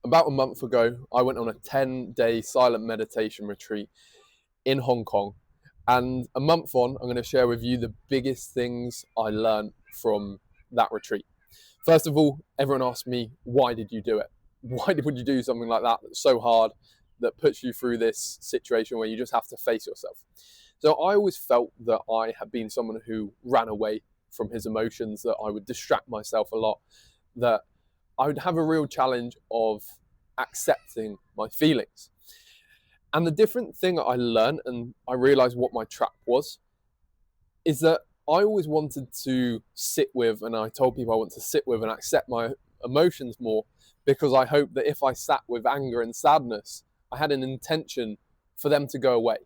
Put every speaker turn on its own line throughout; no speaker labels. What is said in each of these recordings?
About a month ago, I went on a 10-day silent meditation retreat in Hong Kong. And a month on, I'm going to share with you the biggest things I learned from that retreat. First of all, everyone asked me, why did you do it? Why would you do something like that that's so hard, that puts you through this situation where you just have to face yourself? So I always felt that I had been someone who ran away from his emotions, that I would distract myself a lot, that I would have a real challenge of accepting my feelings. And the different thing that I learned, and I realized what my trap was, is that I always wanted to sit with, and I told people I want to sit with and accept my emotions more, because I hoped that if I sat with anger and sadness, I had an intention for them to go away.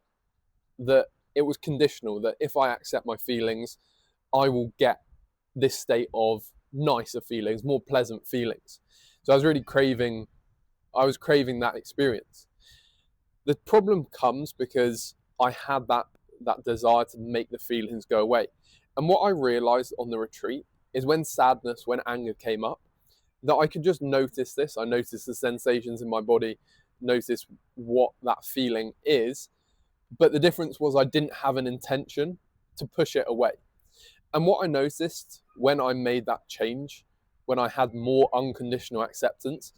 That it was conditional, that if I accept my feelings, I will get this state of nicer feelings, more pleasant feelings. So I was craving that experience. The problem comes because I had that desire to make the feelings go away. And what I realized on the retreat is when sadness, when anger came up, that I could just notice this. I noticed the sensations in my body, notice what that feeling is. But the difference was I didn't have an intention to push it away. And what I noticed when I made that change, when I had more unconditional acceptance,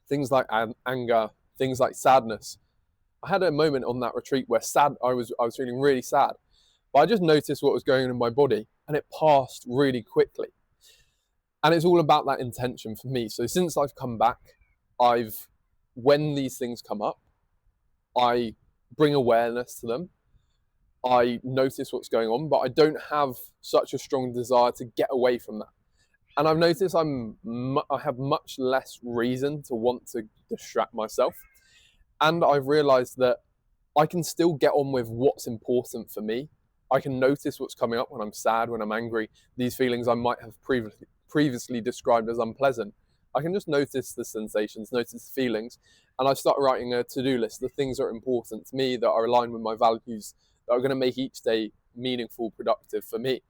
things like anger, things like sadness. I had a moment on that retreat where I was feeling really sad, but I just noticed what was going on in my body, and it passed really quickly. And it's all about that intention for me. So since I've come back, when these things come up, I bring awareness to them. I notice what's going on, but I don't have such a strong desire to get away from that. And I've noticed I have much less reason to want to distract myself. And I've realized that I can still get on with what's important for me. I can notice what's coming up when I'm sad, when I'm angry, these feelings I might have previously described as unpleasant. I can just notice the sensations, notice the feelings, and I start writing a to-do list, the things that are important to me, that are aligned with my values, that are going to make each day meaningful, productive for me.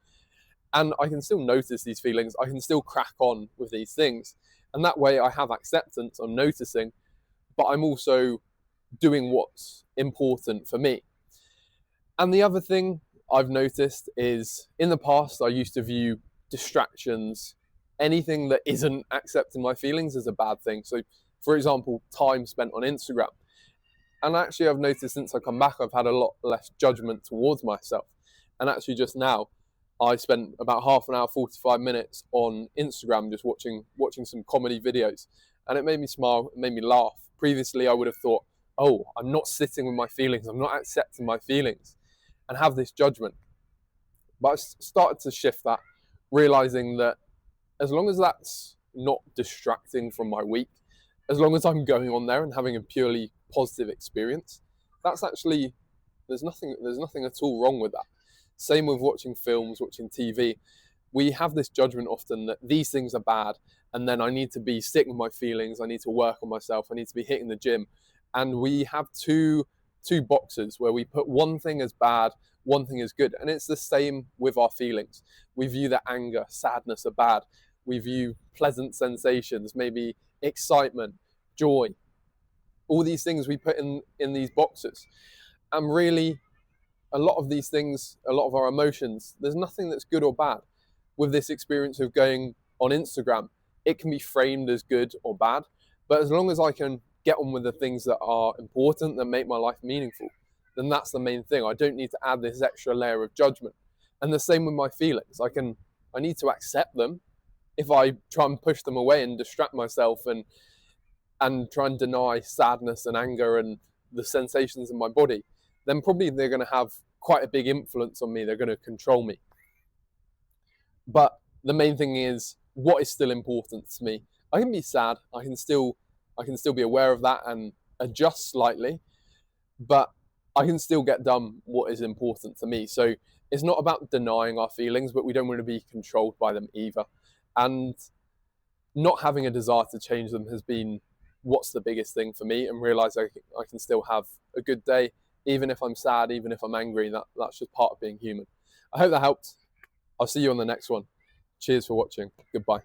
And I can still notice these feelings. I can still crack on with these things. And that way I have acceptance, I'm noticing, but I'm also doing what's important for me. And the other thing I've noticed is in the past, I used to view distractions, anything that isn't accepting my feelings, as a bad thing. So, for example, time spent on Instagram. And actually, I've noticed since I come back, I've had a lot less judgment towards myself. And actually, just now, I spent about half an hour, 45 minutes on Instagram just watching some comedy videos. And it made me smile, it made me laugh. Previously, I would have thought, oh, I'm not sitting with my feelings, I'm not accepting my feelings, and have this judgment. But I started to shift that, realizing that as long as that's not distracting from my week, as long as I'm going on there and having a purely positive experience, that's actually, there's nothing at all wrong with that. Same with watching films, watching TV. We have this judgment often that these things are bad, and then I need to be sticking with my feelings, I need to work on myself, I need to be hitting the gym. And we have two boxes where we put one thing as bad, one thing as good. And it's the same with our feelings. We view that anger, sadness are bad. We view pleasant sensations, maybe excitement, joy. All these things we put in these boxes. And really, a lot of these things, a lot of our emotions, there's nothing that's good or bad. With this experience of going on Instagram, it can be framed as good or bad. But as long as I can get on with the things that are important, that make my life meaningful, then that's the main thing. I don't need to add this extra layer of judgment. And the same with my feelings. I need to accept them. If I try and push them away and distract myself and try and deny sadness and anger and the sensations in my body, then probably they're going to have quite a big influence on me. They're going to control me. But the main thing is, what is still important to me? I can be sad. I can still be aware of that and adjust slightly, but I can still get done what is important to me. So it's not about denying our feelings, but we don't want to be controlled by them either. And not having a desire to change them has been what's the biggest thing for me, and realize I can still have a good day, even if I'm sad, even if I'm angry. That's just part of being human. I hope that helped. I'll see you on the next one. Cheers for watching. Goodbye.